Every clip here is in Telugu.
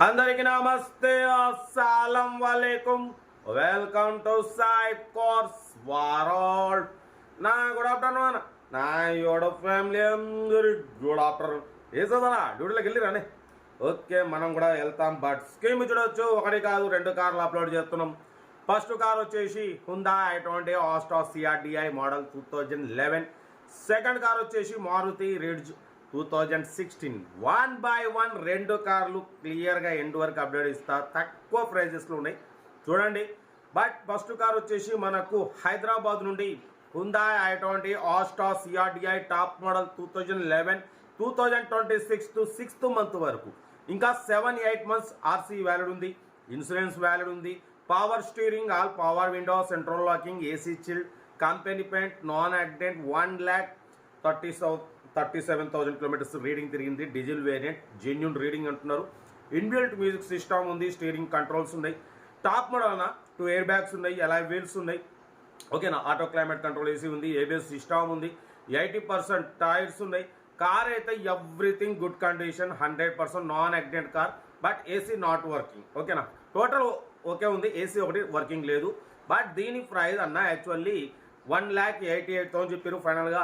అందరికీ నమస్తే, అస్సలం వాలేకుం. Welcome to Sai course world. నా గుడ్ ఆఫ్టర్నూన్ నా యోడ ఫ్యామిలీ అందరి గుడ్ ఆఫ్టర్నూన్. ఏ చదవరా డ్యూటీలోకి వెళ్ళిరానే. ఓకే, మనం కూడా వెళ్తాం. బట్ స్కీమ్ చూడవచ్చు, ఒకటి కాదు రెండు కార్లు అప్లోడ్ చేస్తున్నాం. ఫస్ట్ కార్ వచ్చేసి హుందా i20 Asta CRDI model 2011. Second car వచ్చేసి మారుతి రిడ్జ్ 2016. 1 రెండు కార్లు క్లియర్గా ఎండ్ వరకు అప్డేట్ ఇస్తా. తక్కువ ప్రైజెస్లో ఉన్నాయి చూడండి. బట్ ఫస్ట్ కార్ వచ్చేసి మనకు హైదరాబాద్ నుండి హుందా i20 Asta CRDI top model 2011 2026 to 6th month వరకు. ఇంకా 7-8 months RC వ్యాలిడ్ ఉంది, ఇన్సూరెన్స్ వ్యాలిడ్ ఉంది. Power steering, all power window, central locking, AC chilled, company paint, non accident. 1,37,000 kilometers reading తిరిగింది. డీజిల్ వేరియంట్, జెన్యూన్ రీడింగ్ అంటున్నారు. ఇన్బిల్ట్ మ్యూజిక్ సిస్టమ్ ఉంది, స్టీరింగ్ కంట్రోల్స్ ఉన్నాయి. టాప్ మోడల్ అన్న 2 ఎయిర్ బ్యాగ్స్ ఉన్నాయి, అలాయ్ వీల్స్ ఉన్నాయి. ఓకేనా, ఆటో క్లైమేట్ కంట్రోల్ AC ఉంది, ABS సిస్టమ్ ఉంది, 80% టైర్స్ ఉన్నాయి. కార్ అయితే everything good condition, 100% non accident car. But AC not working. ఓకేనా, టోటల్ ఓకే ఉంది, AC ఒకటి వర్కింగ్ లేదు. బట్ దీని ప్రైస్ అన్న యాక్చువల్లీ 1,88,000 చెప్పారు. ఫైనల్గా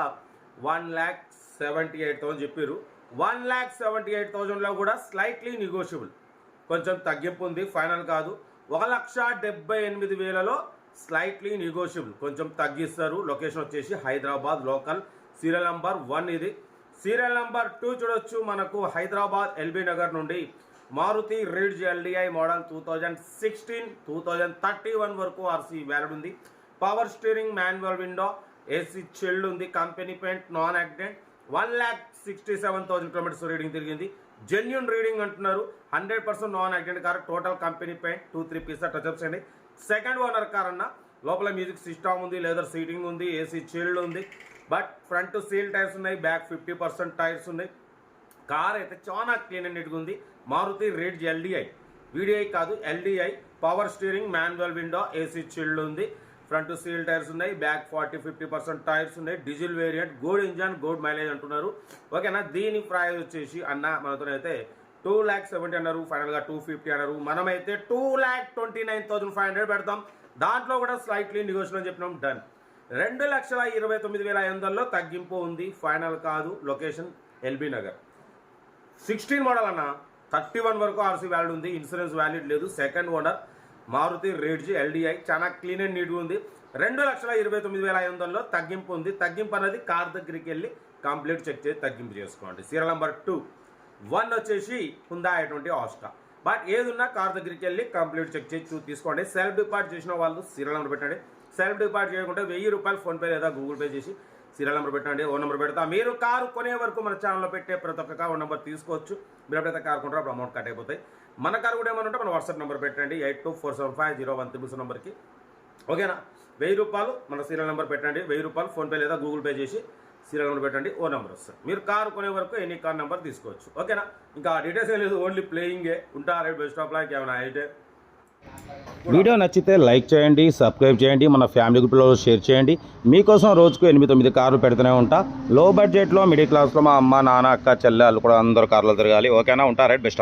1,78,000 చెప్పారు. 1,78,000లో కూడా స్లైట్లీ నెగోషియబుల్, కొంచెం తగ్గింపు ఉంది. ఫైనల్ కాదు. 1,78,000లో స్లైట్లీ నెగోషియబుల్, కొంచెం తగ్గిస్తారు. లొకేషన్ వచ్చేసి హైదరాబాద్ లోకల్. సీరియల్ నెంబర్ 1 ఇది. సీరియల్ నెంబర్ 2 చూడొచ్చు, మనకు హైదరాబాద్ LB నగర్ నుండి మారుతి రిడ్జ్ LDI మోడల్ 2016 2031 వరకు RC వ్యాలిడ్ ఉంది. Power steering, manual window, AC chilled ఉంది, company paint, non accident. 1,67,000 kilometers reading తిరిగింది. జెన్యూన్ రీడింగ్ అంటున్నారు. 100% non accident car. Total company paint, 2-3 pieces touchups అండి. సెకండ్ ఓనర్ కార్ అన్న. లోపల మ్యూజిక్ సిస్టమ్ ఉంది, లెదర్ సీటింగ్ ఉంది, AC చిల్డ్ ఉంది. బట్ ఫ్రంట్ సీల్ టైర్స్ ఉన్నాయి, బ్యాక్ 50% టైర్స్ ఉన్నాయి. కార్ అయితే చాలా క్లీన్ అండ్ నీట్గా ఉంది. మారుతి రిడ్జ్ LDI, VDI కాదు LDI. Power steering, manual window, AC chilled ఉంది. ఫ్రంట్ సీల్ టైర్స్ ఉన్నాయి, బ్యాక్ 40-50% టైర్స్ ఉన్నాయి. Diesel variant, good engine, good mileage అంటున్నారు. ఓకేనా, దీని ప్రైస్ వచ్చేసి అన్న మనతో అయితే 2,70,000 అన్నారు. ఫైనల్గా 250 అన్నారు. మనమైతే 2,29,500 పెడతాం. దాంట్లో కూడా స్లైట్లీ నెగోషియబుల్ అని చెప్పినాం. డన్. 2,29,500లో తగ్గింపు ఉంది. ఫైనల్ కాదు. Location LB Nagar. 16 మోడల్ అన్న, 31 వరకు RC వ్యాలిడ్ ఉంది, ఇన్సూరెన్స్ వ్యాలిడ్ లేదు. Second owner Maruti Ritz LDI, చాలా క్లీన్ అండ్ నీట్గా ఉంది. 2,29,500లో తగ్గింపు ఉంది. తగ్గింపు అనేది కార్ దగ్గరికి వెళ్ళి కంప్లీట్ చెక్ చేసి తగ్గింపు చేసుకోండి. Serial number 2. 1 వచ్చేసి హుందా i20 ఆస్టా. బట్ ఏదున్నా కార్ దగ్గరికి వెళ్ళి కంప్లీట్ చెక్ చేసి తీసుకోండి. సెల్ఫ్ డిపాజిట్ చేసిన వాళ్ళు సీరియల్ నెంబర్ పెట్టండి. సెల్ఫ్ డిపాజిట్ చేయకుంటే ₹1,000 ఫోన్పే లేదా గూగుల్ పే చేసి సీరియల్ నెంబర్ పెట్టండి. ఓ నెంబర్ పెడతా. మీరు కారు కొనే వరకు మన ఛానల్లో పెట్టే ప్రతి ఒక్క కారు నెంబర్ తీసుకోవచ్చు. మీరు ఎప్పుడైతే కారు కొంటారో అప్పుడు అమౌంట్ కట్ అయిపోతాయి. మన కారు కూడా ఏమైనా ఉంటే మన వాట్సాప్ నెంబర్ పెట్టండి, 82475013 నెంబర్కి. ఓకేనా, ₹1,000 మన సీరియల్ నెంబర్ పెట్టండి. ₹1,000 ఫోన్పే లేదా గూగుల్ పే చేసి సీరియల్ నెంబర్ పెట్టండి. ఓ నెంబర్ వస్తుంది. మీరు కారు కొనే వరకు ఎనీ కార్ నెంబర్ తీసుకోవచ్చు. ఓకేనా, ఇంకా డీటెయిల్స్ ఏం లేదు, ఓన్లీ ప్లేయింగే. ఉంటారు బెస్ట్ ఆఫ్ లైక్. ఏమైనా అయితే వీడియో నచ్చితే లైక్ చేయండి, సబ్స్క్రైబ్ చేయండి, మన ఫ్యామిలీ గ్రూప్లో షేర్ చేయండి. మీకోసం రోజుకు 8-9 కార్లు పెడుతూనే ఉంటా. లో బడ్జెట్లో, మిడిల్ క్లాస్లో మా అమ్మ, నాన్న, అక్క, చెల్లెలు కూడా అందరూ కార్లు తిరగాలి. ఓకేనా, ఉంటారు బెస్ట్.